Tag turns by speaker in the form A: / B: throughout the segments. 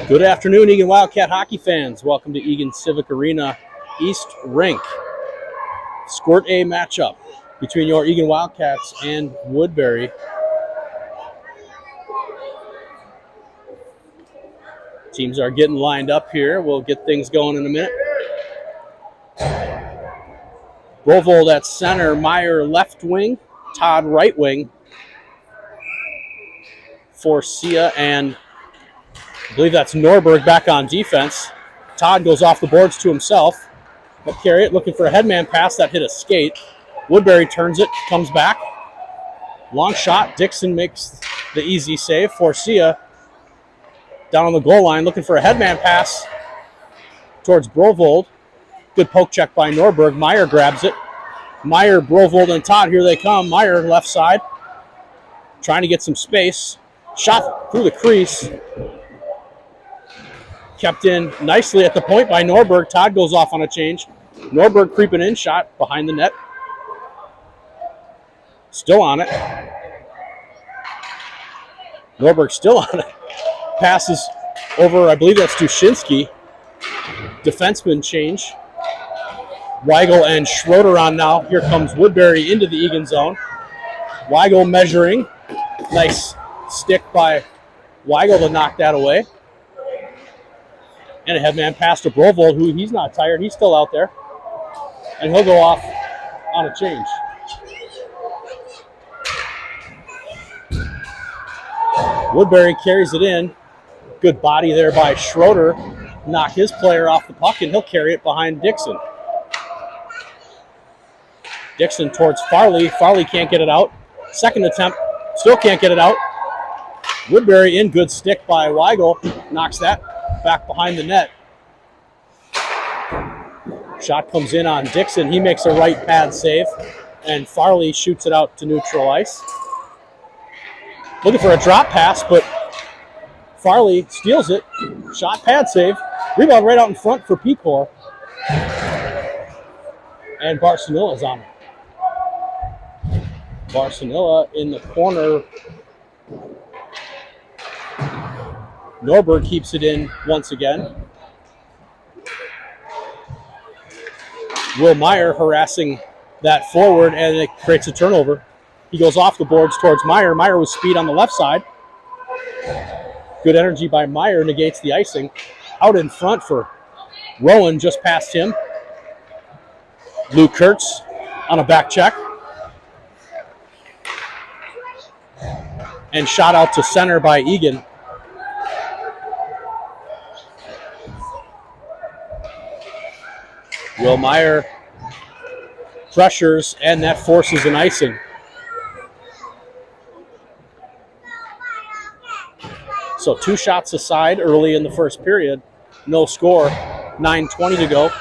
A: Good afternoon, Eagan Wildcat hockey fans. Welcome to Eagan Civic Arena East Rink. Squirt A matchup between your Eagan Wildcats and Woodbury. Teams are getting lined up here. We'll get things going in a minute. Brovold at center, Meyer left wing, Todd right wing. Forcia and I believe that's Norberg back on defense. Todd goes off the boards to himself. He'll carry it, looking for a headman pass that hit a skate. Woodbury turns it, comes back. Long shot. Dixon makes the easy save. Forcia down on the goal line, looking for a headman pass towards Brovold. Good poke check by Norberg. Meyer grabs it. Meyer, Brovold, and Todd, here they come. Meyer left side, trying to get some space. Shot through the crease. Kept in nicely at the point by Norberg. Todd goes off on a change. Norberg creeping in, shot behind the net. Still on it. Norberg still on it. Passes over, I believe that's Dushinsky. Defenseman change. Weigel and Schroeder on now. Here comes Woodbury into the Eagan zone. Weigel measuring. Nice stick by Weigel to knock that away. And a headman pass to Brovold, who he's not tired. He's still out there. And he'll go off on a change. Woodbury carries it in. Good body there by Schroeder. Knock his player off the puck, and he'll carry it behind Dixon. Dixon towards Farley. Farley can't get it out. Second attempt. Still can't get it out. Woodbury in. Good stick by Weigel. Knocks that back behind the net. Shot comes in on Dixon. He makes a right pad save, and Farley shoots it out to neutral ice. Looking for a drop pass, but Farley steals it. Shot, pad save. Rebound right out in front for Pecor. And Barcelonilla's on it. Barcelonilla in the corner. Norberg keeps it in once again. Will Meyer harassing that forward, and it creates a turnover. He goes off the boards towards Meyer. Meyer with speed on the left side. Good energy by Meyer negates the icing. Out in front for Rowan, just past him. Luke Kurtz on a back check. And shot out to center by Eagan. Will Meyer pressures, and that forces an icing. So 2 shots aside early in the first period. No score. 9:20 to go.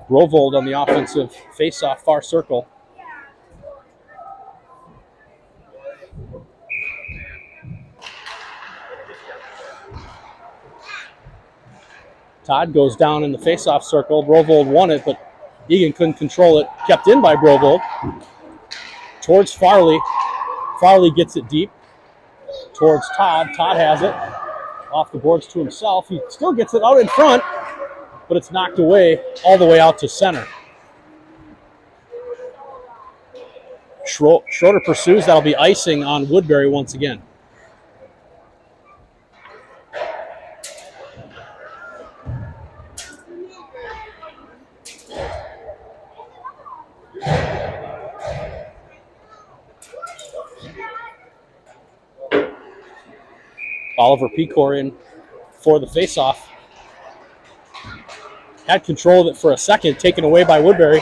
A: Brovold on the offensive face-off far circle. Todd goes down in the face-off circle. Brovold won it, but Eagan couldn't control it. Kept in by Brovold. Towards Farley. Farley gets it deep. Towards Todd. Todd has it. Off the boards to himself. He still gets it out in front, but it's knocked away all the way out to center. Schroeder pursues. That'll be icing on Woodbury once again. Oliver Pecor in for the faceoff. Had control of it for a second, taken away by Woodbury.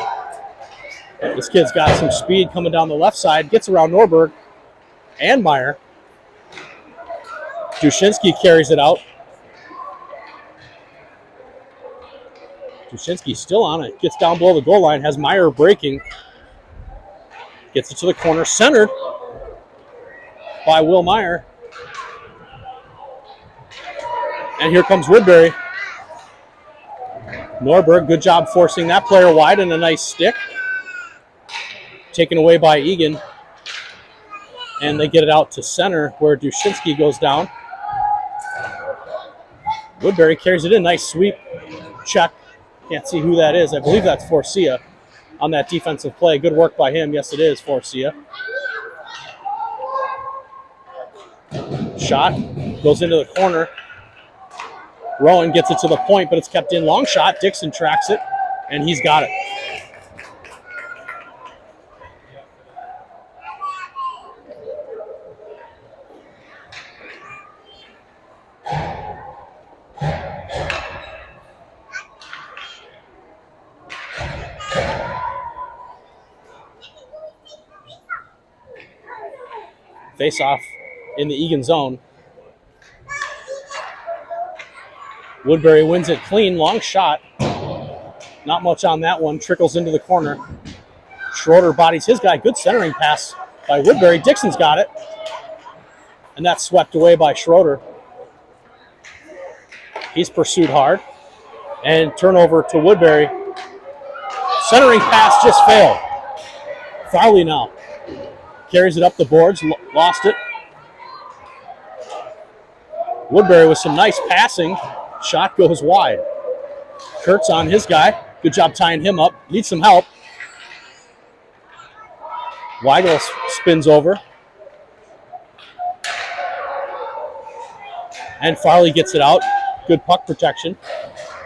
A: This kid's got some speed coming down the left side. Gets around Norberg and Meyer. Dushinsky carries it out. Dushinsky still on it. Gets down below the goal line. Has Meyer breaking. Gets it to the corner. Centered by Will Meyer. And here comes Woodbury. Norberg, good job forcing that player wide, and a nice stick. Taken away by Eagan. And they get it out to center where Dushinsky goes down. Woodbury carries it in. Nice sweep. Check. Can't see who that is. I believe that's Forcia on that defensive play. Good work by him. Yes, it is Forcia. Shot. Goes into the corner. Rowan gets it to the point, but it's kept in. Long shot. Dixon tracks it, and he's got it. Face off in the Eagan zone. Woodbury wins it clean. Long shot. Not much on that one. Trickles into the corner. Schroeder bodies his guy. Good centering pass by Woodbury. Dixon's got it. And that's swept away by Schroeder. He's pursued hard. And turnover to Woodbury. Centering pass just failed. Farley now. Carries it up the boards. Lost it. Woodbury with some nice passing. Shot goes wide. Kurtz on his guy. Good job tying him up. Needs some help. Weigel spins over. And Farley gets it out. Good puck protection.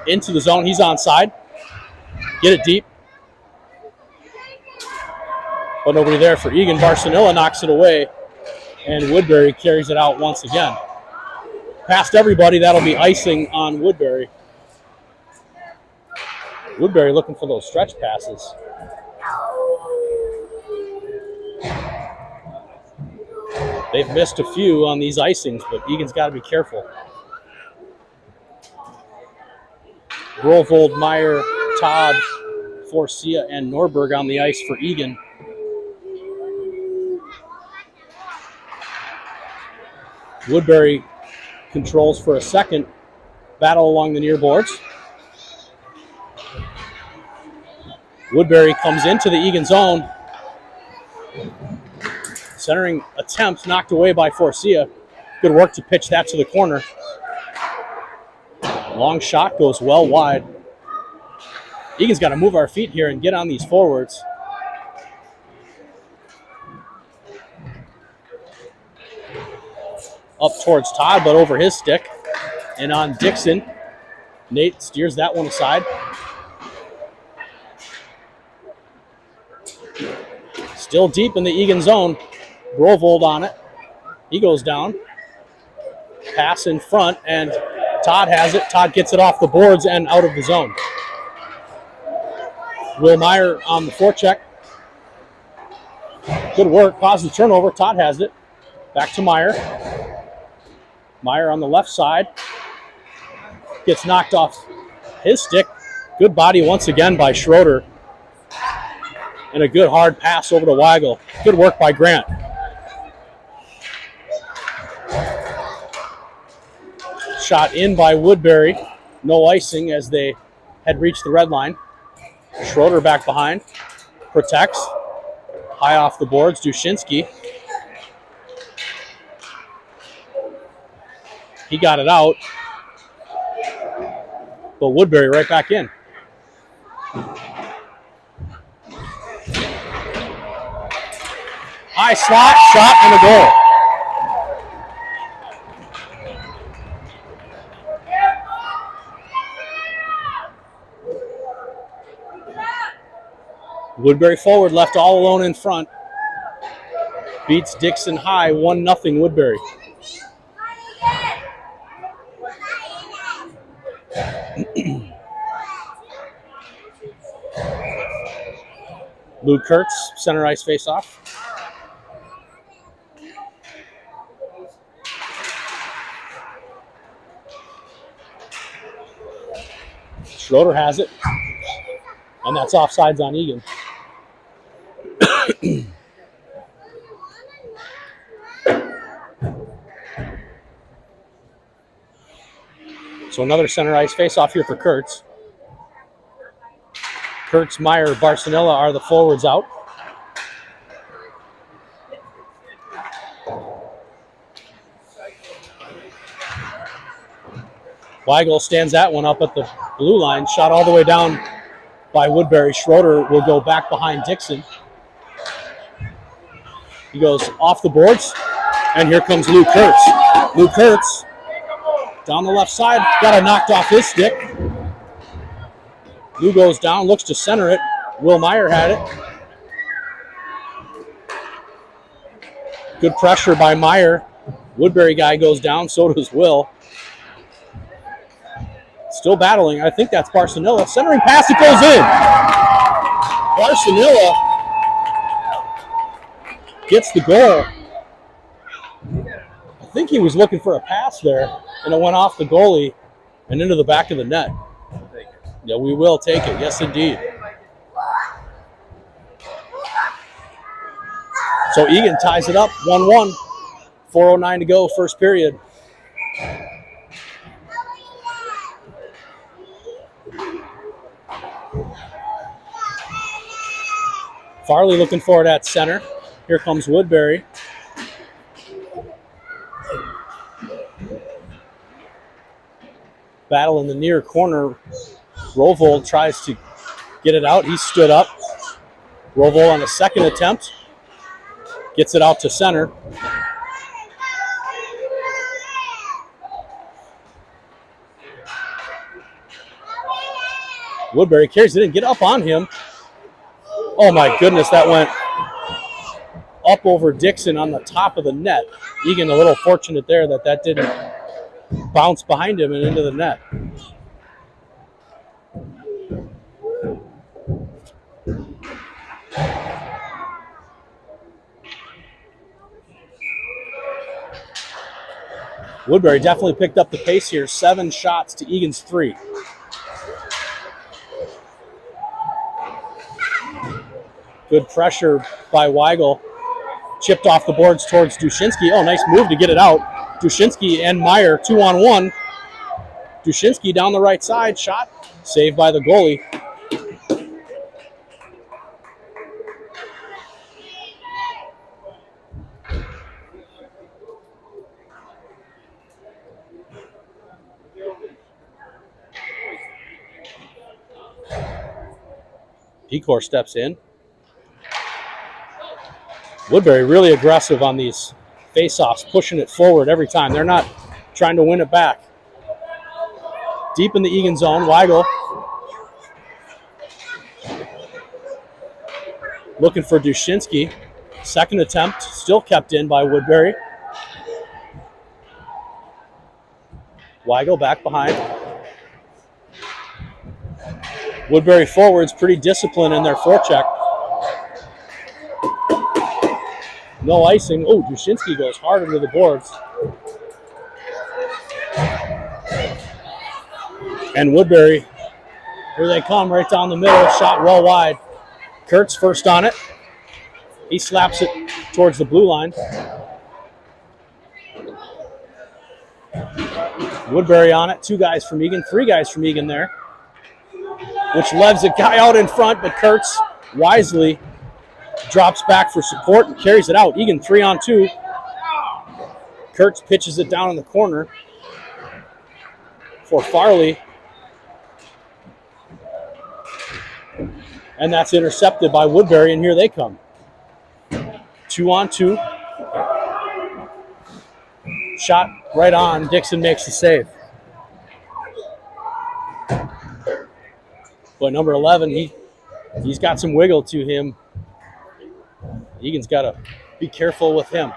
A: Into the zone. He's onside. Get it deep. But nobody there for Eagan. Barcelona knocks it away. And Woodbury carries it out once again. Past everybody, that'll be icing on Woodbury. Woodbury looking for those stretch passes. They've missed a few on these icings, but Eagan's got to be careful. Grovold, Meyer, Todd, Forcia, and Norberg on the ice for Eagan. Woodbury controls for a second. Battle along the near boards. Woodbury comes into the Eagan zone. Centering attempt knocked away by Forcia. Good work to pitch that to the corner. Long shot goes well wide. Eagan's got to move our feet here and get on these forwards. Up towards Todd, but over his stick. And on Dixon. Nate steers that one aside. Still deep in the Eagan zone. Grovold on it. He goes down. Pass in front, and Todd has it. Todd gets it off the boards and out of the zone. Will Meyer on the forecheck. Good work. Positive turnover. Todd has it. Back to Meyer. Meyer on the left side. Gets knocked off his stick. Good body once again by Schroeder. And a good hard pass over to Weigel. Good work by Grant. Shot in by Woodbury. No icing as they had reached the red line. Schroeder back behind. Protects. High off the boards. Dushinsky. He got it out. But Woodbury right back in. High slot, shot, and a goal. Woodbury forward, left all alone in front. Beats Dixon high, 1-0 Woodbury. Lou Kurtz, center ice face-off. Schroeder has it. And that's offsides on Eagan. So another center ice face-off here for Kurtz. Kurtz, Meyer, Barcelona are the forwards out. Weigel stands that one up at the blue line. Shot all the way down by Woodbury. Schroeder will go back behind Dixon. He goes off the boards, and here comes Lou Kurtz. Lou Kurtz down the left side, got it knocked off his stick. Lou goes down, looks to center it. Will Meyer had it. Good pressure by Meyer. Woodbury guy goes down, so does Will. Still battling. I think that's Barcelona. Centering pass, it goes in. Barcelona gets the goal. I think he was looking for a pass there, and it went off the goalie and into the back of the net. Yeah, we will take it. Yes, indeed. So Eagan ties it up, 1-1. 4:09 to go, first period. Farley looking for it at center. Here comes Woodbury. Battle in the near corner. Rovold tries to get it out. He stood up. Rovold on a second attempt. Gets it out to center. Woodbury carries it in. Get up on him. Oh my goodness, that went up over Dixon on the top of the net. Eagan a little fortunate there that didn't bounce behind him and into the net. Woodbury definitely picked up the pace here. 7 shots to Eagan's 3. Good pressure by Weigel. Chipped off the boards towards Dushinsky. Oh, nice move to get it out. Dushinsky and Meyer 2-on-1. Dushinsky down the right side. Shot saved by the goalie. Pecor steps in. Woodbury really aggressive on these face-offs, pushing it forward every time. They're not trying to win it back. Deep in the Eagan zone, Weigel looking for Dushinsky. Second attempt, still kept in by Woodbury. Weigel back behind. Woodbury forwards pretty disciplined in their forecheck. No icing. Oh, Dushinsky goes hard into the boards. And Woodbury, here they come right down the middle. Shot well wide. Kurtz first on it. He slaps it towards the blue line. Woodbury on it. 2 guys from Eagan. 3 guys from Eagan there. Which leaves a guy out in front, but Kurtz wisely drops back for support and carries it out. Eagan 3-on-2. Kurtz pitches it down in the corner for Farley. And that's intercepted by Woodbury, and here they come. 2-on-2. Shot right on. Dixon makes the save. But number 11, he's got some wiggle to him. Eagan's got to be careful with him.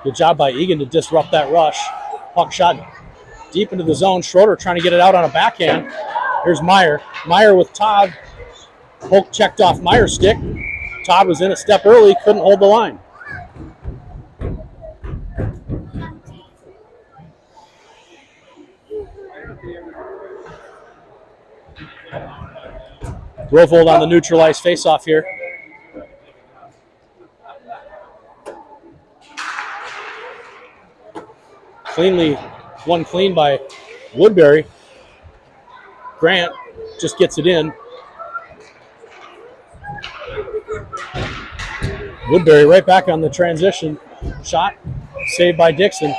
A: Good job by Eagan to disrupt that rush. Puck shot deep into the zone. Schroeder trying to get it out on a backhand. Here's Meyer. Meyer with Todd. Polk checked off Meyer's stick. Todd was in a step early, couldn't hold the line. Rovold on the neutralized faceoff here. Cleanly One clean by Woodbury. Grant just gets it in. Woodbury right back on the transition shot. Saved by Dixon.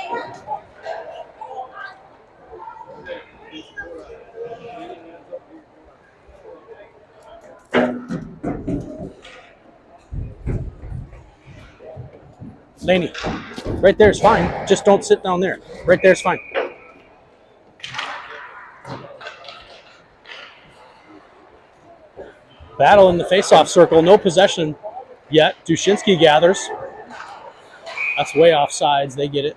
A: Laney, right there is fine. Just don't sit down there. Right there is fine. Battle in the face-off circle. No possession yet. Dushinsky gathers. That's way off sides. They get it.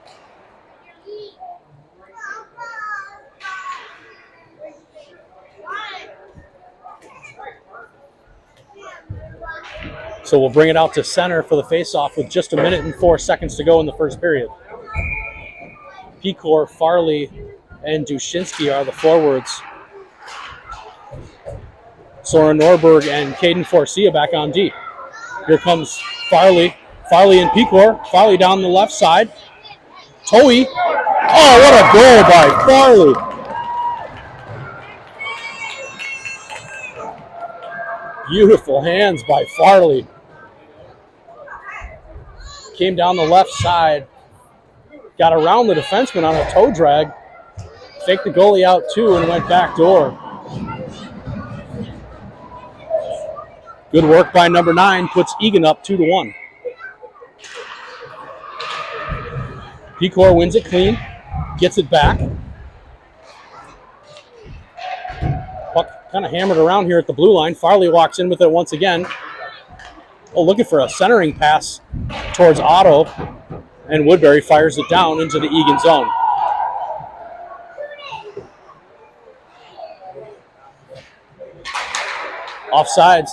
A: So we'll bring it out to center for the face-off with just 1 minute and 4 seconds to go in the first period. Pecor, Farley, and Dushinsky are the forwards. Soren Norberg and Caden Forcia back on D. Here comes Farley. Farley and Pecor. Farley down the left side. Toey. Oh, what a goal by Farley. Beautiful hands by Farley. Came down the left side. Got around the defenseman on a toe drag. Faked the goalie out too and went back door. Good work by number 9. Puts Eagan up 2-1. Pecor wins it clean. Gets it back. Puck kind of hammered around here at the blue line. Farley walks in with it once again. Oh, looking for a centering pass towards Otto. And Woodbury fires it down into the Eagan zone. Offsides.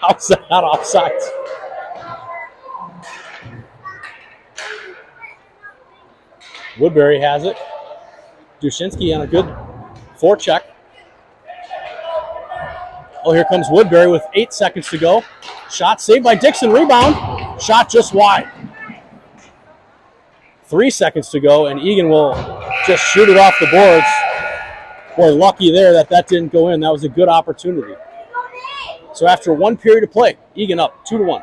A: Outside, not offsides. Woodbury has it. Dushinsky on a good forecheck. Oh, here comes Woodbury with 8 seconds to go. Shot saved by Dixon. Rebound. Shot just wide. 3 seconds to go, and Eagan will just shoot it off the boards. Boy, lucky there that didn't go in. That was a good opportunity. So after 1 period of play, Eagan up 2-1.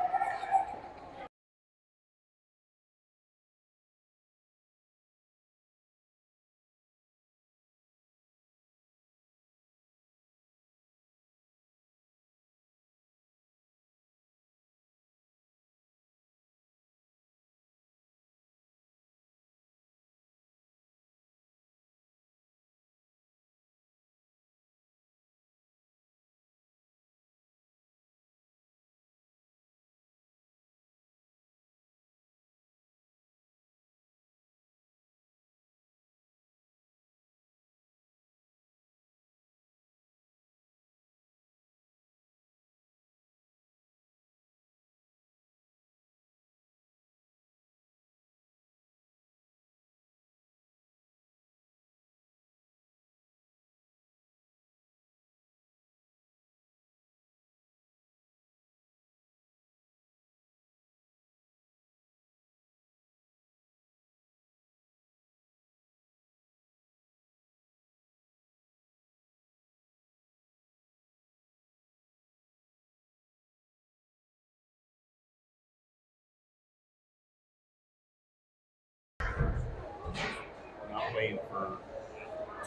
B: For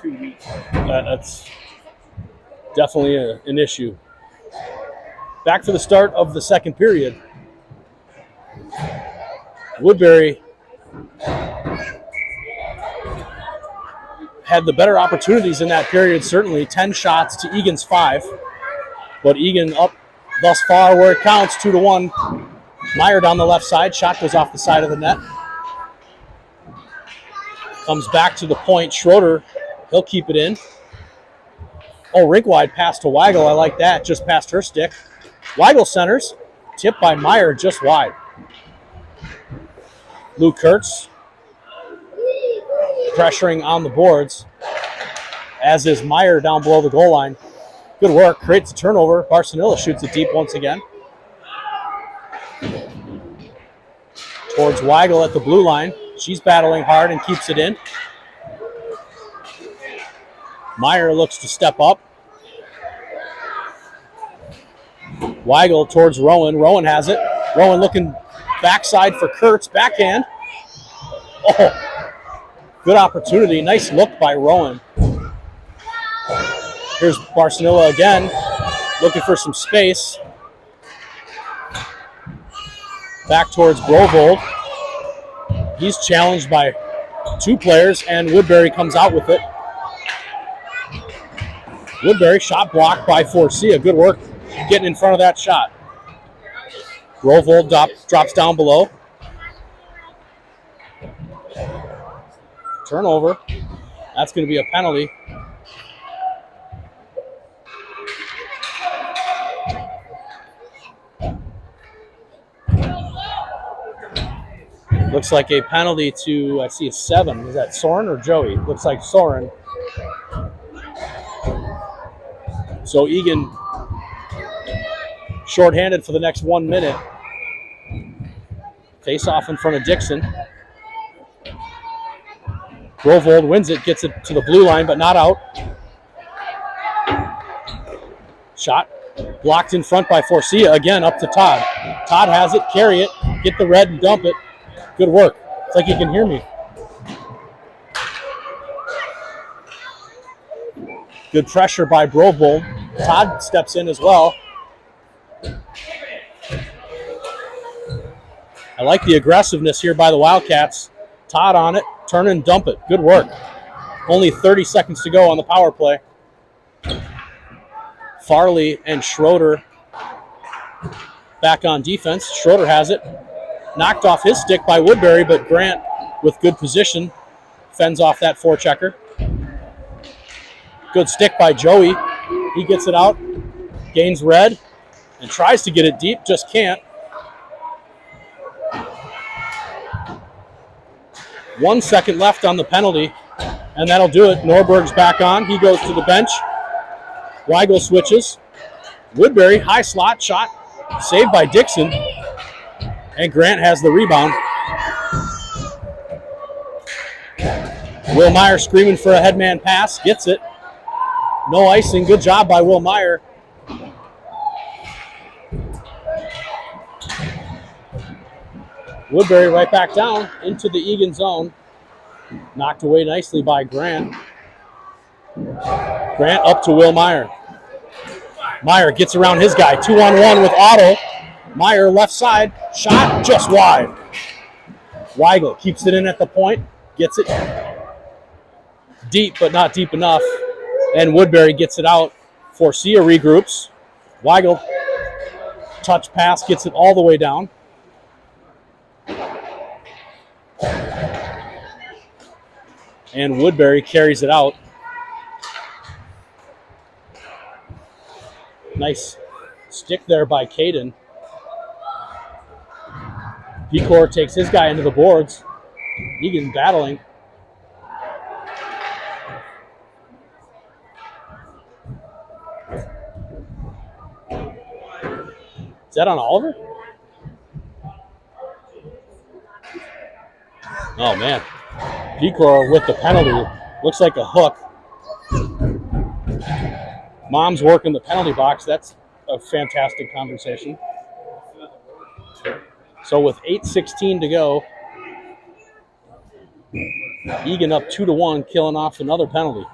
B: 2 weeks.
A: That's definitely an issue. Back for the start of the second period. Woodbury had the better opportunities in that period, certainly. 10 shots to Eagan's 5. But Eagan up thus far where it counts, 2-1. Meyer down the left side. Shot goes off the side of the net. Comes back to the point. Schroeder, he'll keep it in. Oh, rink wide pass to Weigel. I like that. Just past her stick. Weigel centers. Tipped by Meyer just wide. Luke Kurtz pressuring on the boards, as is Meyer down below the goal line. Good work. Creates a turnover. Barcelona shoots it deep once again. Towards Weigel at the blue line. She's battling hard and keeps it in. Meyer looks to step up. Weigel towards Rowan. Rowan has it. Rowan looking backside for Kurtz. Backhand. Oh, good opportunity. Nice look by Rowan. Here's Barcelona again, looking for some space. Back towards Brovold. He's challenged by 2 players, and Woodbury comes out with it. Woodbury, shot blocked by Forcia. Good work getting in front of that shot. Brovold drops down below. Turnover. That's going to be a penalty. Looks like a penalty to, I see a 7. Is that Soren or Joey? Looks like Soren. So Eagan shorthanded for the next 1 minute. Face off in front of Dixon. Brovold wins it, gets it to the blue line, but not out. Shot blocked in front by Forcia. Again, up to Todd. Todd has it, carry it, get the red and dump it. Good work. It's like you can hear me. Good pressure by Brovold. Todd steps in as well. I like the aggressiveness here by the Wildcats. Todd on it, turn and dump it. Good work. Only 30 seconds to go on the power play. Farley and Schroeder back on defense. Schroeder has it. Knocked off his stick by Woodbury, but Grant, with good position, fends off that forechecker. Good stick by Joey. He gets it out, gains red, and tries to get it deep, just can't. 1 second left on the penalty, and that'll do it. Norberg's back on. He goes to the bench. Weigel switches. Woodbury, high slot shot, saved by Dixon. And Grant has the rebound. Will Meyer screaming for a headman pass. Gets it. No icing. Good job by Will Meyer. Woodbury right back down into the Eagan zone. Knocked away nicely by Grant. Grant up to Will Meyer. Meyer gets around his guy. 2-on-1 with Otto. Meyer left side, shot just wide. Weigel keeps it in at the point, gets it deep, but not deep enough. And Woodbury gets it out. Forcia regroups. Weigel, touch pass, gets it all the way down. And Woodbury carries it out. Nice stick there by Caden. Pecor takes his guy into the boards. Eagan battling. Is that on Oliver? Oh, man. Pecor with the penalty. Looks like a hook. Mom's working the penalty box. That's a fantastic conversation. So with 8:16 to go, Eagan up 2-1, killing off another penalty.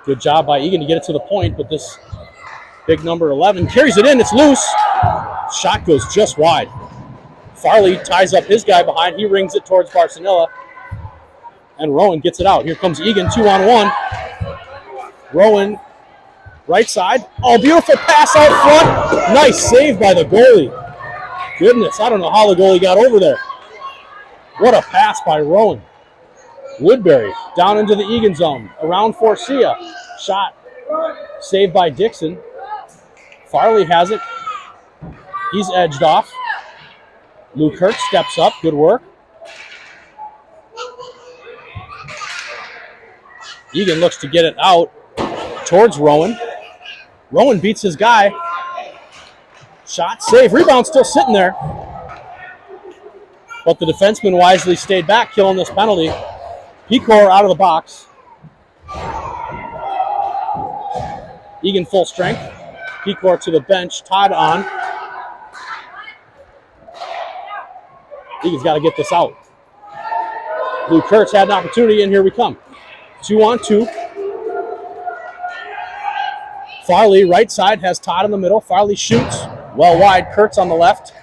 A: Good job by Eagan to get it to the point, but this big number 11 carries it in. It's loose. Shot goes just wide. Farley ties up his guy behind. He rings it towards Barcelona, and Rowan gets it out. Here comes Eagan, 2-on-1. Rowan, right side. Oh, beautiful pass out front. Nice save by the goalie. Goodness, I don't know how the goalie got over there. What a pass by Rowan. Woodbury down into the Eagan zone. Around Forcia. Shot saved by Dixon. Farley has it. He's edged off. Luke Hurt steps up. Good work. Eagan looks to get it out towards Rowan. Rowan beats his guy. Shot, save, rebound still sitting there. But the defenseman wisely stayed back, killing this penalty. Pecor out of the box. Eagan full strength. Pecor to the bench. Todd on. Eagan's got to get this out. Blue Kurtz had an opportunity, and here we come. 2-on-2. Farley, right side, has Todd in the middle. Farley shoots. Well wide. Kurtz on the left.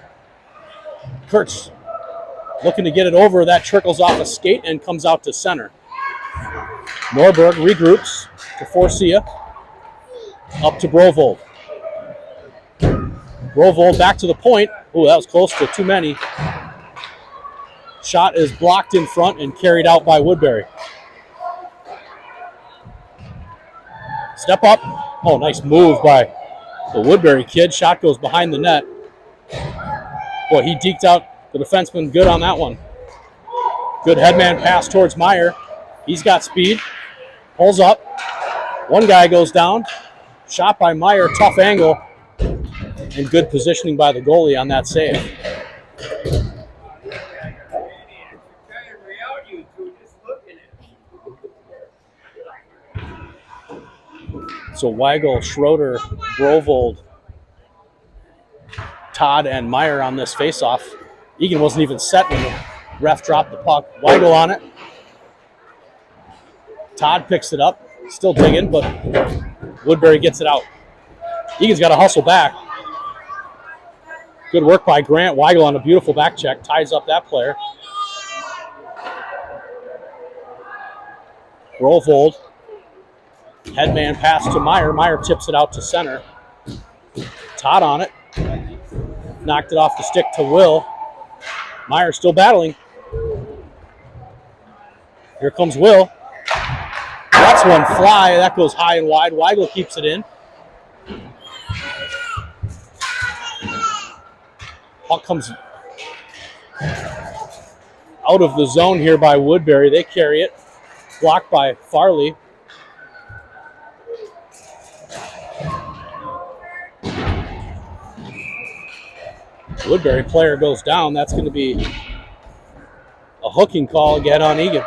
A: Kurtz looking to get it over. That trickles off a skate and comes out to center. Norberg regroups to Forcia. Up to Brovold. Brovold back to the point. Oh, that was close to too many. Shot is blocked in front and carried out by Woodbury. Step up. Oh, nice move by the Woodbury kid. Shot goes behind the net. Boy, he deked out the defenseman good on that one. Good headman pass towards Meyer. He's got speed. Pulls up. One guy goes down. Shot by Meyer. Tough angle. And good positioning by the goalie on that save. So Weigel, Schroeder, Brovold, Todd, and Meyer on this faceoff. Eagan wasn't even set when the ref dropped the puck. Weigel on it. Todd picks it up. Still digging, but Woodbury gets it out. Eagan's got to hustle back. Good work by Grant. Weigel on a beautiful back check. Ties up that player. Brovold. Headman pass to Meyer. Meyer tips it out to center. Todd on it. Knocked it off the stick to Will. Meyer still battling. Here comes Will. That's one fly. That goes high and wide. Weigel keeps it in. Puck comes out of the zone here by Woodbury. They carry it. Blocked by Farley. Woodbury player goes down. That's going to be a hooking call again on Eagan.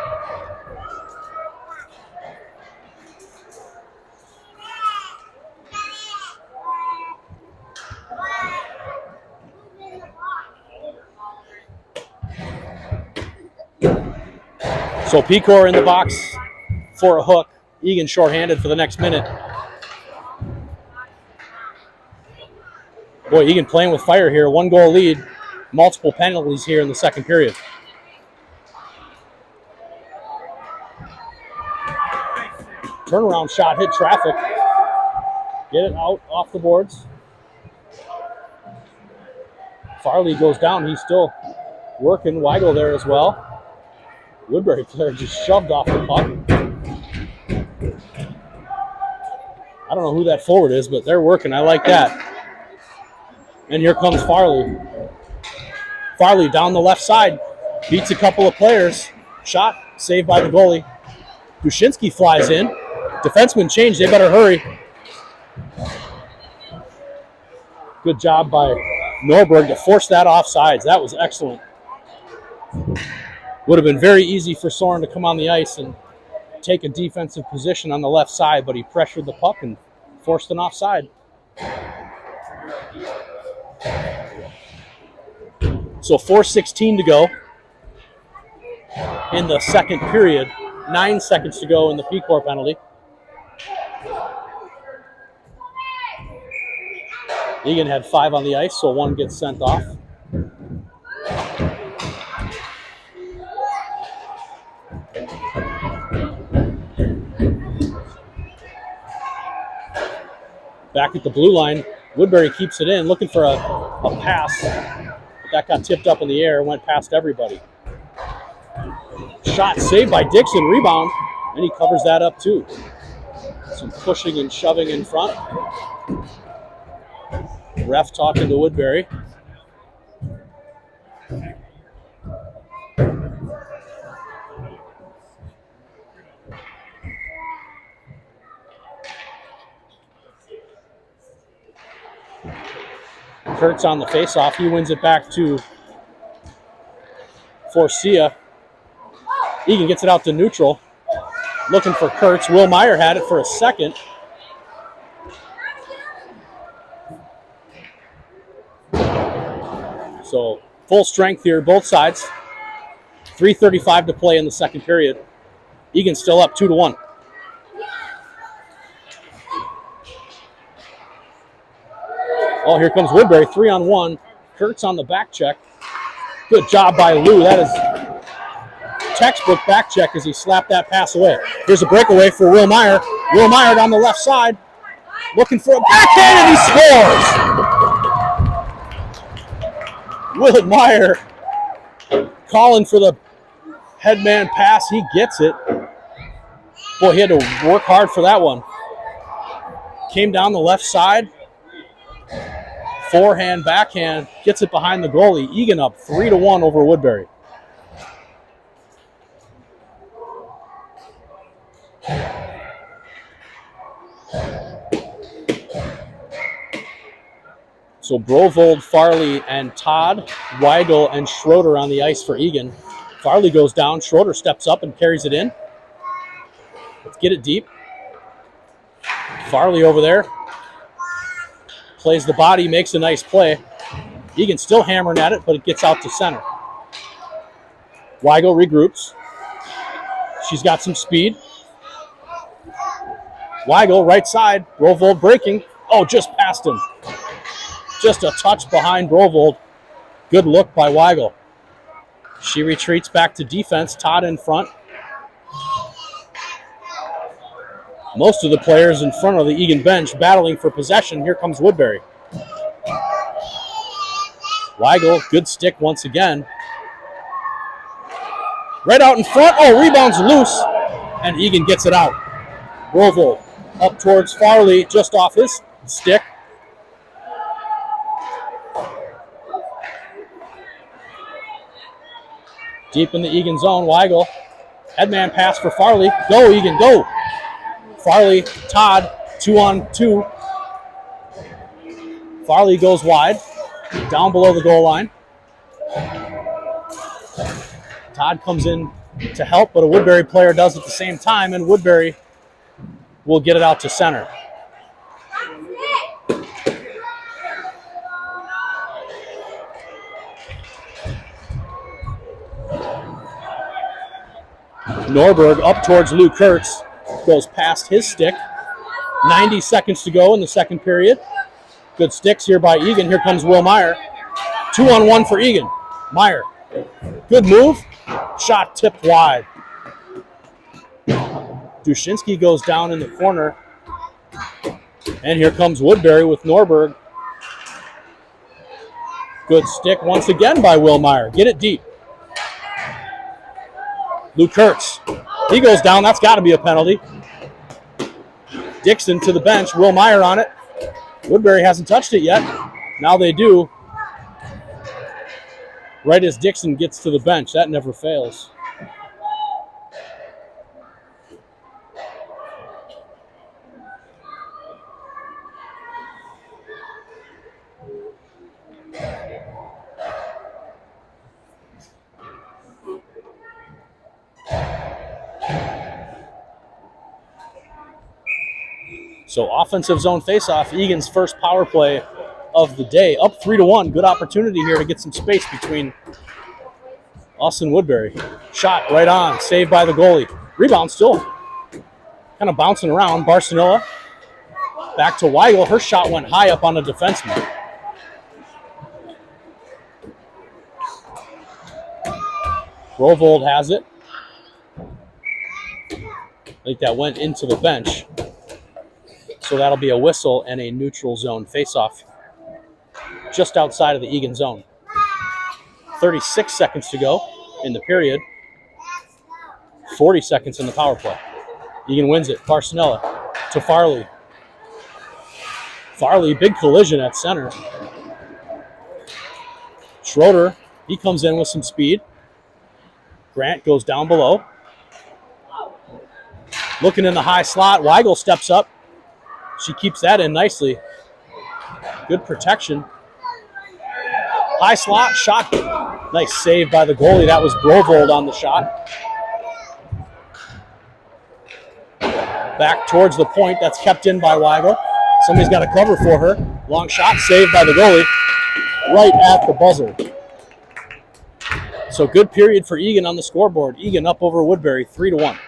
A: So Pecor in the box for a hook. Eagan shorthanded for the next minute. Boy, Eagan playing with fire here. 1-goal lead. Multiple penalties here in the second period. Turnaround shot hit traffic. Get it out off the boards. Farley goes down. He's still working. Weigel there as well. Woodbury player just shoved off the puck. I don't know who that forward is, but they're working. I like that. And here comes Farley. Farley down the left side. Beats a couple of players. Shot saved by the goalie. Dushinsky flies in. Defensemen change. They better hurry. Good job by Norberg to force that offsides. That was excellent. Would have been very easy for Soren to come on the ice and take a defensive position on the left side, but he pressured the puck and forced an offside. So 4:16 to go in the second period. 9 seconds to go in the Pecor penalty. Eagan had 5 on the ice, so 1 gets sent off. Back at the blue line, Woodbury keeps it in, looking for a pass. That got tipped up in the air and went past everybody. Shot saved by Dixon, rebound, and he covers that up too. Some pushing and shoving in front. Ref talking to Woodbury. Kurtz on the faceoff. He wins it back to Forcia. Eagan gets it out to neutral. Looking for Kurtz. Will Meyer had it for a second. So full strength here, both sides. 3:35 to play in the second period. Eagan still up 2-1. Oh, here comes Woodbury, 3-on-1. Kurtz on the back check. Good job by Lou. That is textbook back check as he slapped that pass away. Here's a breakaway for Will Meyer. Will Meyer down the left side. Looking for a backhand, and he scores! Will Meyer calling for the headman pass. He gets it. Boy, he had to work hard for that one. Came down the left side. Forehand, backhand, gets it behind the goalie. Eagan up 3-1 over Woodbury. So Brovold, Farley, and Todd, Weigel, and Schroeder on the ice for Eagan. Farley goes down. Schroeder steps up and carries it in. Let's get it deep. Farley over there. Plays the body, makes a nice play. Eagan still hammering at it, but it gets out to center. Weigel regroups. She's got some speed. Weigel, right side. Brovold breaking. Oh, just past him. Just a touch behind Brovold. Good look by Weigel. She retreats back to defense. Todd in front. Most of the players in front of the Eagan bench battling for possession. Here comes Woodbury. Weigel, good stick once again. Right out in front. Oh, rebound's loose. And Eagan gets it out. Brovold up towards Farley, just off his stick. Deep in the Eagan zone, Weigel. Headman pass for Farley. Go, Eagan, go. Farley, Todd, 2-on-2. Farley goes wide, down below the goal line. Todd comes in to help, but a Woodbury player does at the same time, and Woodbury will get it out to center. Norberg up towards Lou Kurtz. Goes past his stick. 90 seconds to go in the second period. Good sticks here by Eagan. Here comes Will Meyer. 2-on-1 for Eagan. Meyer. Good move. Shot tipped wide. Dushinsky goes down in the corner. And here comes Woodbury with Norberg. Good stick once again by Will Meyer. Get it deep. Lou Kurtz. He goes down. That's got to be a penalty. Dixon to the bench. Will Meyer on it. Woodbury hasn't touched it yet. Now they do. Right as Dixon gets to the bench. That never fails. So offensive zone faceoff, Eagan's first power play of the day. Up 3-1. Good opportunity here to get some space between us and Woodbury. Shot right on. Saved by the goalie. Rebound still kind of bouncing around. Barcelona back to Weigel. Her shot went high up on a defenseman. Brovold has it. I think that went into the bench. So that'll be a whistle and a neutral zone faceoff just outside of the Eagan zone. 36 seconds to go in the period. 40 seconds in the power play. Eagan wins it. Barcinella to Farley. Farley, big collision at center. Schroeder, he comes in with some speed. Grant goes down below. Looking in the high slot. Weigel steps up. She keeps that in nicely. Good protection. High slot, shot. Nice save by the goalie. That was Brovold on the shot. Back towards the point. That's kept in by Weigel. Somebody's got to cover for her. Long shot, saved by the goalie. Right at the buzzer. So good period for Eagan on the scoreboard. Eagan up over Woodbury, 3-1.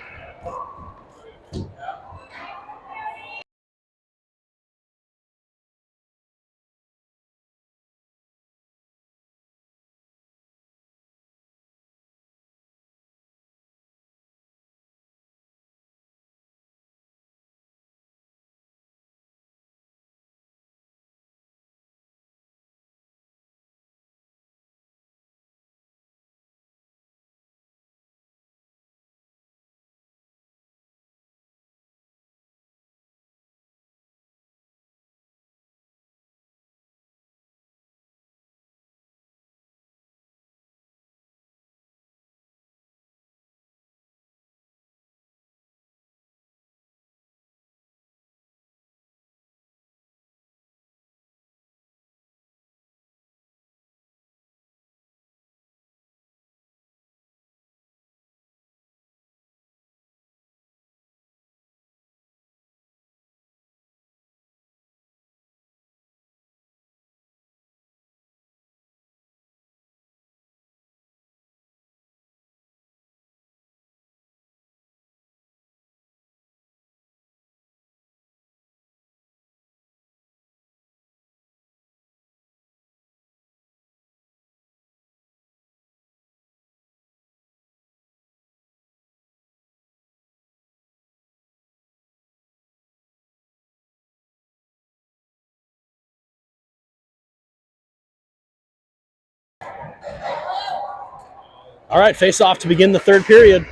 A: All right, face off to begin the third period.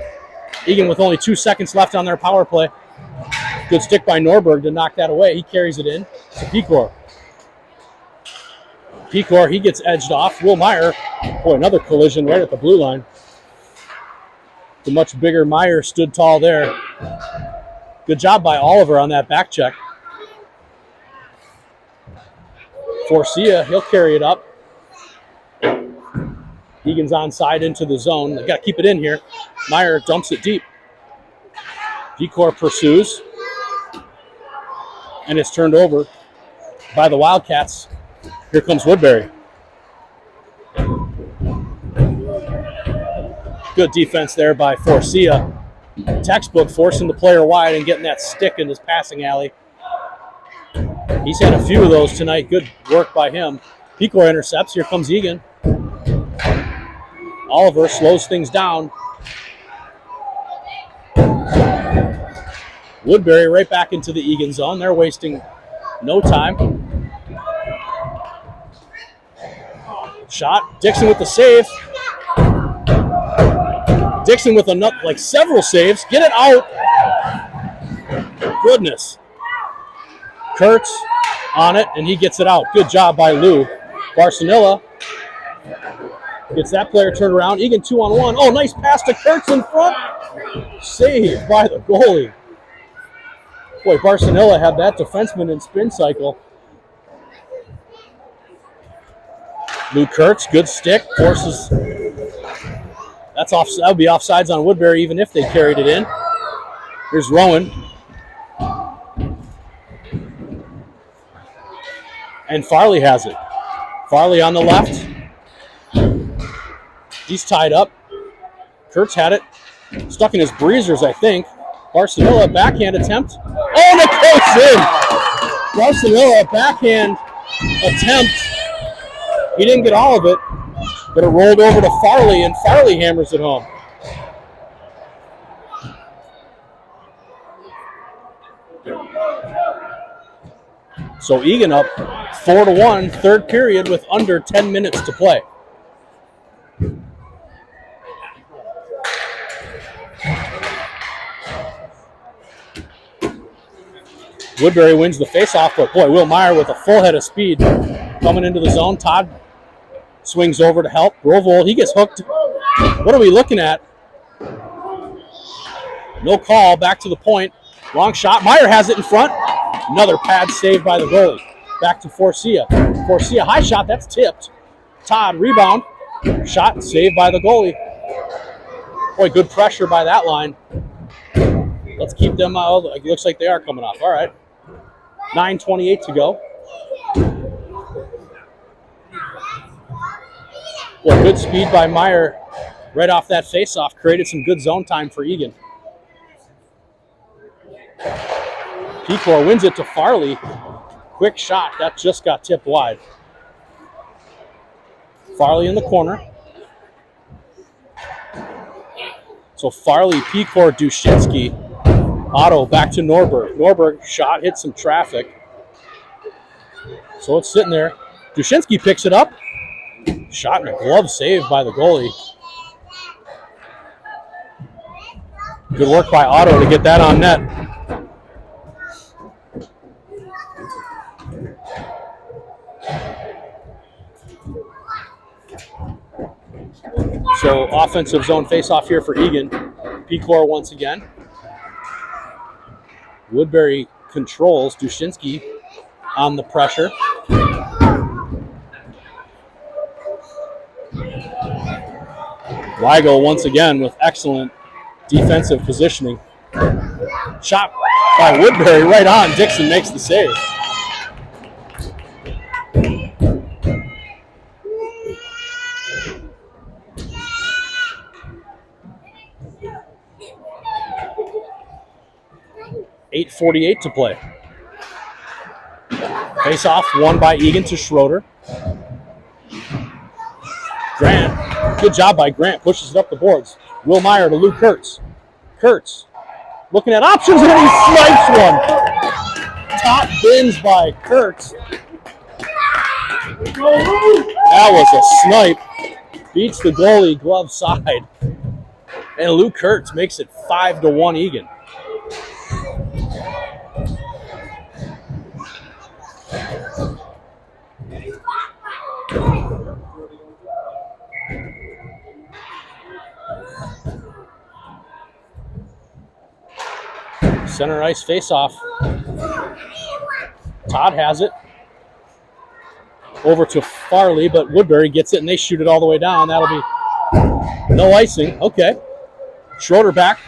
A: Eagan with only 2 seconds left on their power play. Good stick by Norberg to knock that away. He carries it in to Pecor. Pecor, he gets edged off. Will Meyer, boy, another collision right at the blue line. The much bigger Meyer stood tall there. Good job by Oliver on that back check. Forcia, he'll carry it up. Eagan's onside into the zone. They've got to keep it in here. Meyer dumps it deep. Pecor pursues. And it's turned over by the Wildcats. Here comes Woodbury. Good defense there by Forcia. Textbook forcing the player wide and getting that stick in his passing alley. He's had a few of those tonight. Good work by him. Pecor intercepts. Here comes Eagan. Oliver slows things down. Woodbury right back into the Eagan zone. They're wasting no time. Shot. Dixon with the save. Dixon with several saves. Get it out. Goodness. Kurtz on it, and he gets it out. Good job by Lou. Barcinilla gets that player turned around. Eagan 2-on-1. Oh, nice pass to Kurtz in front. Saved by the goalie. Boy, Barcinilla had that defenseman in spin cycle. Lou Kurtz, good stick, forces. That would be offsides on Woodbury even if they carried it in. Here's Rowan. And Farley has it. Farley on the left. He's tied up. Kurtz had it. Stuck in his breezers, I think. Barcinilla, backhand attempt. Oh, and it goes in! Barcinilla, backhand attempt. He didn't get all of it, but it rolled over to Farley, and Farley hammers it home. So Eagan up 4-1, third period with under 10 minutes to play. Woodbury wins the faceoff, but boy, Will Meyer with a full head of speed coming into the zone. Todd swings over to help. Brovold, he gets hooked. What are we looking at? No call, back to the point. Long shot. Meyer has it in front. Another pad save by the goalie. Back to Forcia. Forcia, high shot, that's tipped. Todd, rebound. Shot saved by the goalie. Boy, good pressure by that line. Let's keep them out. It looks like they are coming off. All right. 9:28 to go. Boy, good speed by Meyer right off that faceoff. Created some good zone time for Eagan. Pecor wins it to Farley. Quick shot. That just got tipped wide. Farley in the corner. So Farley, Pecor, Dushinsky. Otto back to Norberg. Norberg shot, hit some traffic. So it's sitting there. Dushinsky picks it up. Shot and a glove saved by the goalie. Good work by Otto to get that on net. So offensive zone face-off here for Eagan. Pecor once again. Woodbury controls. Dushinsky on the pressure. Weigel once again with excellent defensive positioning. Shot by Woodbury right on. Dixon makes the save. .48 to play. Face off won by Eagan to Schroeder. Grant, good job by Grant, pushes it up the boards. Will Meyer to Luke Kurtz. Kurtz looking at options and he snipes one. Top bins by Kurtz. That was a snipe. Beats the goalie glove side. And Luke Kurtz makes it 5-1 Eagan. Center ice face-off. Todd has it. Over to Farley, but Woodbury gets it, and they shoot it all the way down. That'll be no icing. Okay. Schroeder back.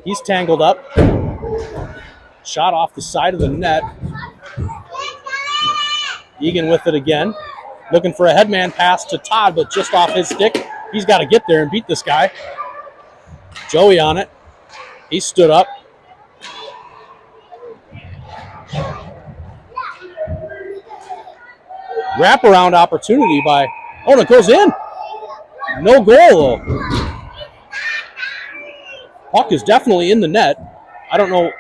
A: He's tangled up. Shot off the side of the net. Eagan with it again. Looking for a headman pass to Todd, but just off his stick. He's got to get there and beat this guy. Joey on it. He stood up. Wraparound opportunity by, oh, and it goes in. No goal, though. Puck is definitely in the net. I don't know.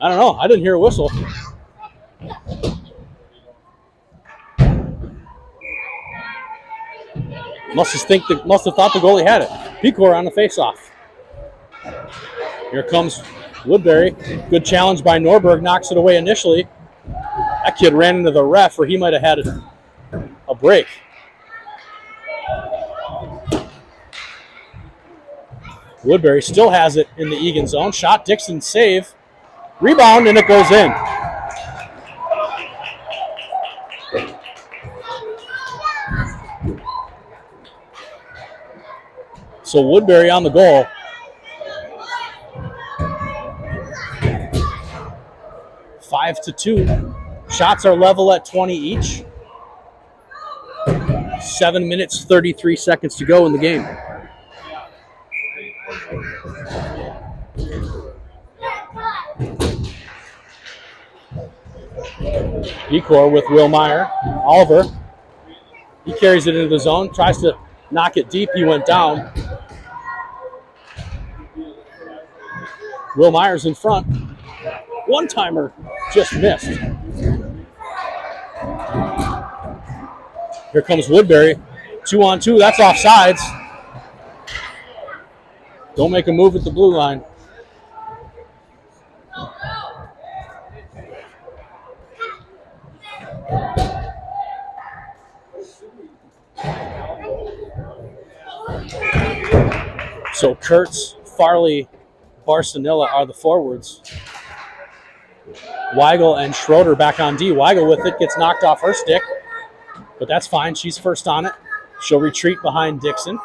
A: I didn't hear a whistle. Must have thought the goalie had it. Pecor on the faceoff. Here comes Woodbury. Good challenge by Norberg. Knocks it away initially. That kid ran into the ref, or he might have had a break. Woodbury still has it in the Eagan zone. Shot, Dixon, save. Rebound, and it goes in. So Woodbury on the goal. 5-2. Shots are level at 20 each. 7 minutes, 33 seconds to go in the game. Pecor with Will Meyer. Oliver. He carries it into the zone. Tries to knock it deep. He went down. Will Meyer's in front. One-timer just missed. Here comes Woodbury. 2-on-2. That's offsides. Don't make a move at the blue line. So Kurtz, Farley, Barcelona are the forwards. Weigel and Schroeder back on D. Weigel with it, gets knocked off her stick, but that's fine. She's first on it. She'll retreat behind Dixon.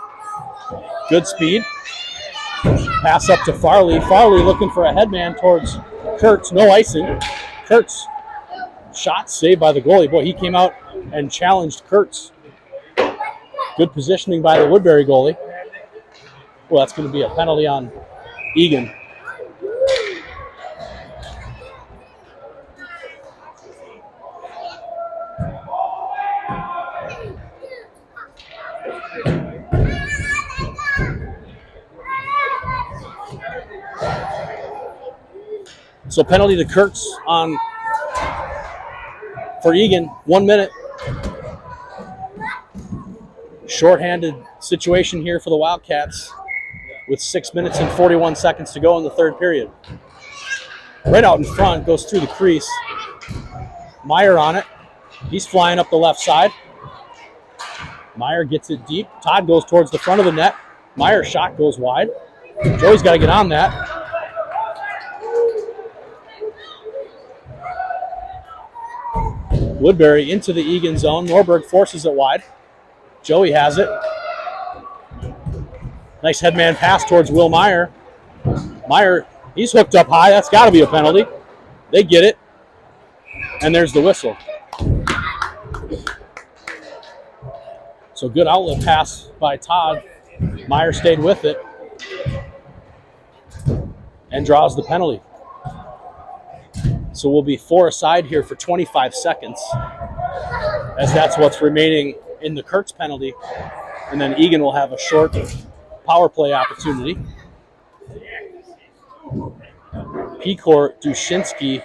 A: Good speed. Pass up to Farley. Farley looking for a headman towards Kurtz. No icing. Kurtz. Shot saved by the goalie. Boy, he came out and challenged Kurtz. Good positioning by the Woodbury goalie. Well, that's going to be a penalty on Eagan. So penalty to Kurtz on for Eagan. 1 minute. Shorthanded situation here for the Wildcats with 6 minutes and 41 seconds to go in the third period. Right out in front, goes through the crease. Meyer on it. He's flying up the left side. Meyer gets it deep. Todd goes towards the front of the net. Meyer's shot goes wide. Joey's got to get on that. Woodbury into the Eagan zone. Norberg forces it wide. Joey has it. Nice headman pass towards Will Meyer. Meyer, he's hooked up high. That's got to be a penalty. They get it. And there's the whistle. So good outlet pass by Todd. Meyer stayed with it and draws the penalty. So we'll be 4 aside here for 25 seconds, as that's what's remaining in the Kurtz penalty. And then Eagan will have a short power play opportunity. Pecor, Dushinsky,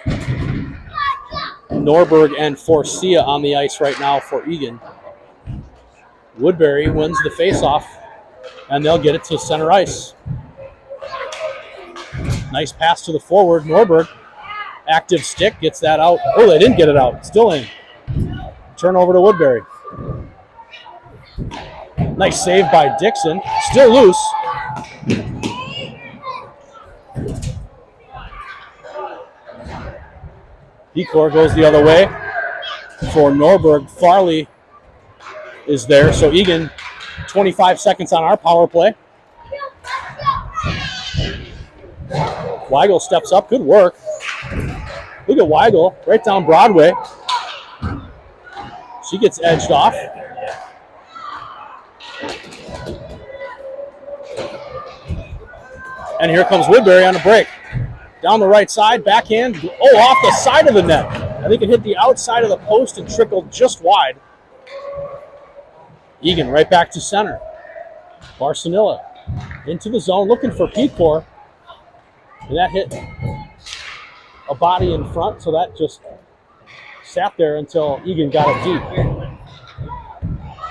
A: Norberg, and Forcia on the ice right now for Eagan. Woodbury wins the faceoff, and they'll get it to center ice. Nice pass to the forward. Norberg, active stick, gets that out. Oh, they didn't get it out. Still in. Turnover to Woodbury. Nice save by Dixon. Still loose. Pecor goes the other way for Norberg. Farley is there. So Eagan, 25 seconds on our power play. Weigel steps up. Good work. Look at Weigel right down Broadway. She gets edged off. And here comes Woodbury on the break. Down the right side, backhand. Oh, off the side of the net. I think it hit the outside of the post and trickled just wide. Eagan right back to center. Barcelona into the zone, looking for Pecor. And that hit a body in front, so that just sat there until Eagan got it deep.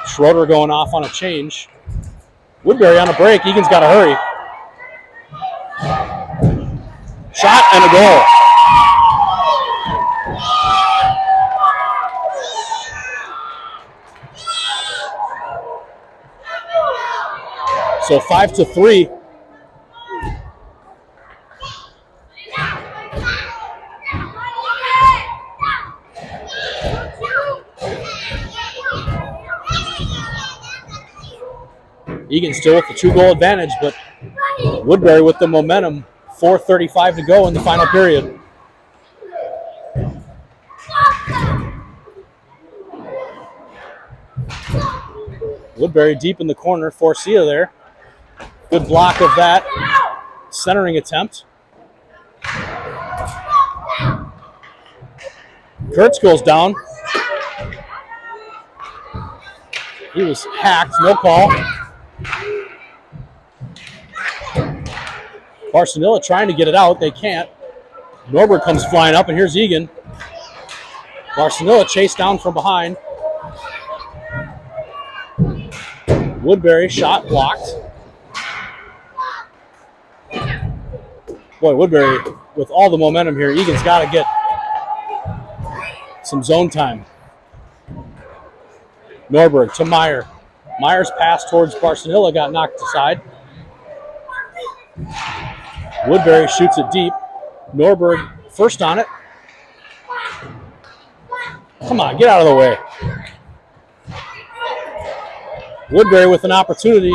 A: Schroeder going off on a change. Woodbury on a break. Eagan's got to hurry. Shot and a goal. So 5-3. Eagan still with the 2-goal advantage, but Woodbury with the momentum. 4:35 to go in the final period. Woodbury deep in the corner. Forcia there. Good block of that centering attempt. Kurtz goes down. He was hacked. No call. Barcelona trying to get it out. They can't. Norberg comes flying up, and here's Eagan. Barcelona chased down from behind. Woodbury shot blocked. Boy, Woodbury with all the momentum here. Eagan's got to get some zone time. Norberg to Meyer. Meyer's pass towards Barcelona got knocked aside. Woodbury shoots it deep. Norberg first on it. Come on, get out of the way. Woodbury with an opportunity.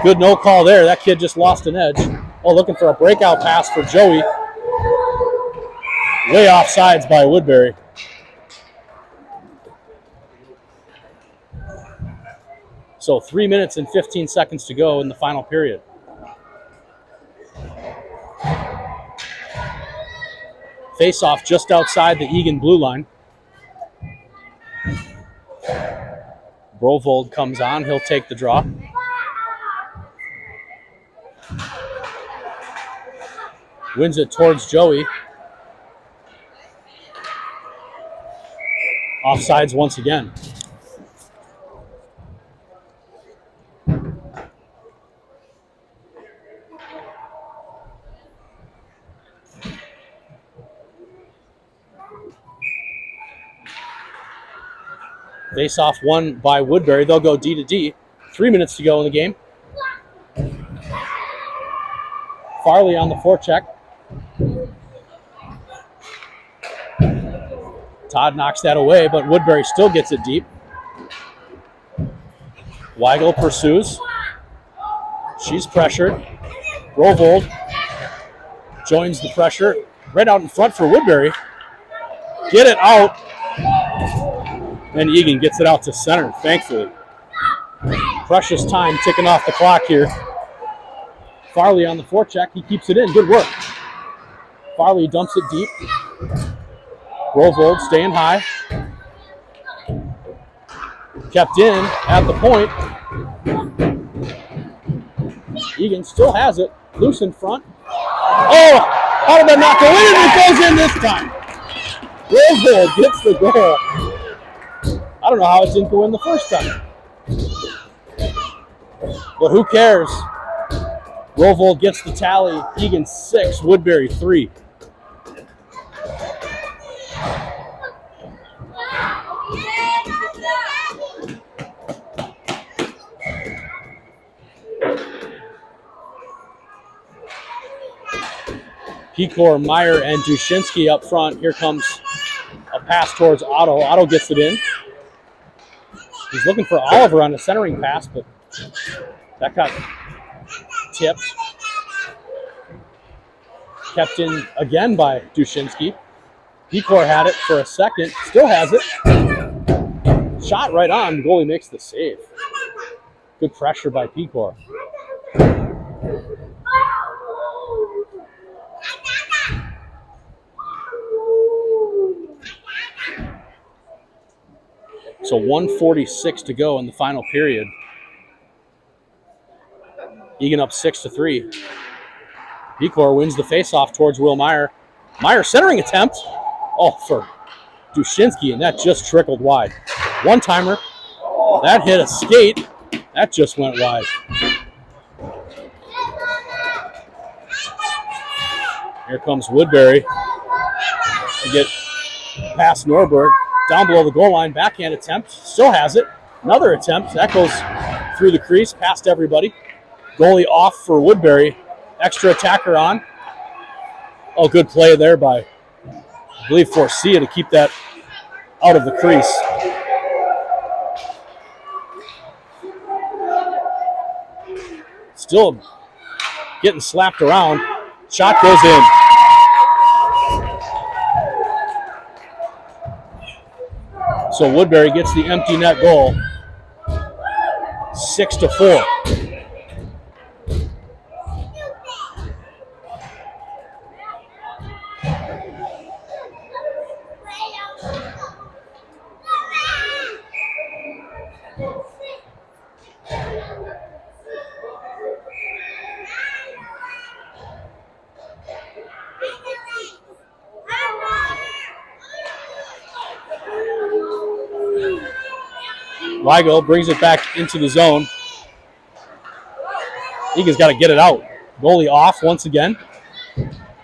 A: Good no call there. That kid just lost an edge. Oh, looking for a breakout pass for Joey. Way off sides by Woodbury. So 3 minutes and 15 seconds to go in the final period. Face-off just outside the Eagan blue line. Brovold comes on. He'll take the draw. Wins it towards Joey. Offsides once again. Face-off won by Woodbury. They'll go D to D. 3 minutes to go in the game. Farley on the forecheck. Todd knocks that away, but Woodbury still gets it deep. Weigel pursues. She's pressured. Brovold joins the pressure. Right out in front for Woodbury. Get it out. And Eagan gets it out to center, thankfully. Precious time ticking off the clock here. Farley on the forecheck. He keeps it in. Good work. Farley dumps it deep. Brovold staying high. Kept in at the point. Eagan still has it. Loose in front. Oh! How did that not go in? And it goes in this time. Brovold gets the goal. I don't know how it didn't go in the first time. But who cares? Brovold gets the tally. Eagan 6, Woodbury 3. Pecor, Meyer, and Dushinsky up front. Here comes a pass towards Otto. Otto gets it in. He's looking for Oliver on the centering pass, but that got tipped. Kept in again by Dushinsky. Pecor had it for a second. Still has it. Shot right on. The goalie makes the save. Good pressure by Pecor. So 1:46 to go in the final period. Eagan up 6-3. Pecor wins the faceoff towards Will Meyer. Meyer centering attempt. Oh, for Dushinsky, and that just trickled wide. One-timer. That hit a skate. That just went wide. Here comes Woodbury to get past Norberg. Down below the goal line, backhand attempt. Still has it. Another attempt. That goes through the crease, past everybody. Goalie off for Woodbury. Extra attacker on. Oh, good play there by, I believe, Forcia to keep that out of the crease. Still getting slapped around. Shot goes in. So Woodbury gets the empty net goal. 6-4. Weigel brings it back into the zone. Eagan's got to get it out. Goalie off once again.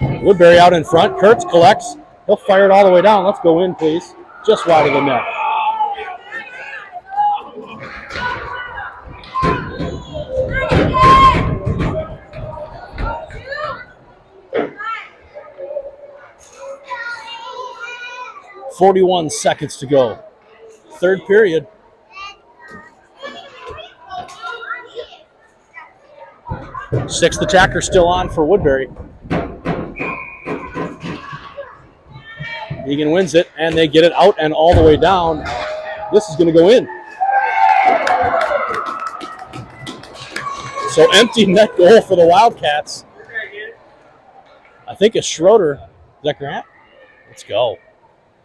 A: Woodbury out in front. Kurtz collects. He'll fire it all the way down. Let's go in, please. Just wide of the net. 41 seconds to go. Third period. Sixth attacker still on for Woodbury. Eagan wins it, and they get it out and all the way down. This is going to go in. So empty net goal for the Wildcats. I think it's Schroeder. Is that Grant? Let's go.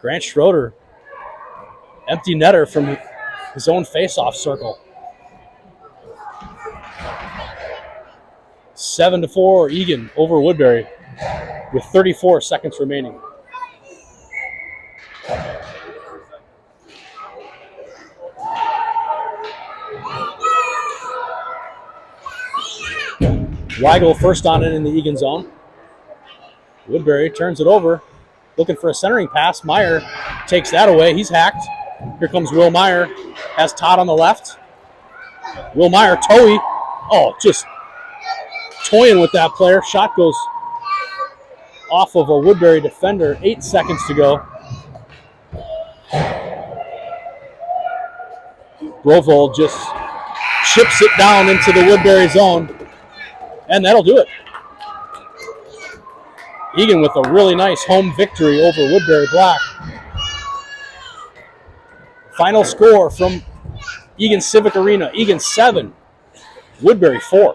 A: Grant Schroeder. Empty netter from his own face-off circle. 7-4 Eagan over Woodbury with 34 seconds remaining. Weigel first on it in the Eagan zone. Woodbury turns it over, looking for a centering pass. Meyer takes that away. He's hacked. Here comes Will Meyer. Has Todd on the left. Will Meyer, Toey. Oh, just toying with that player. Shot goes off of a Woodbury defender. 8 seconds to go. Brovold just chips it down into the Woodbury zone. And that'll do it. Eagan with a really nice home victory over Woodbury Black. Final score from Eagan Civic Arena. Eagan 7, Woodbury 4.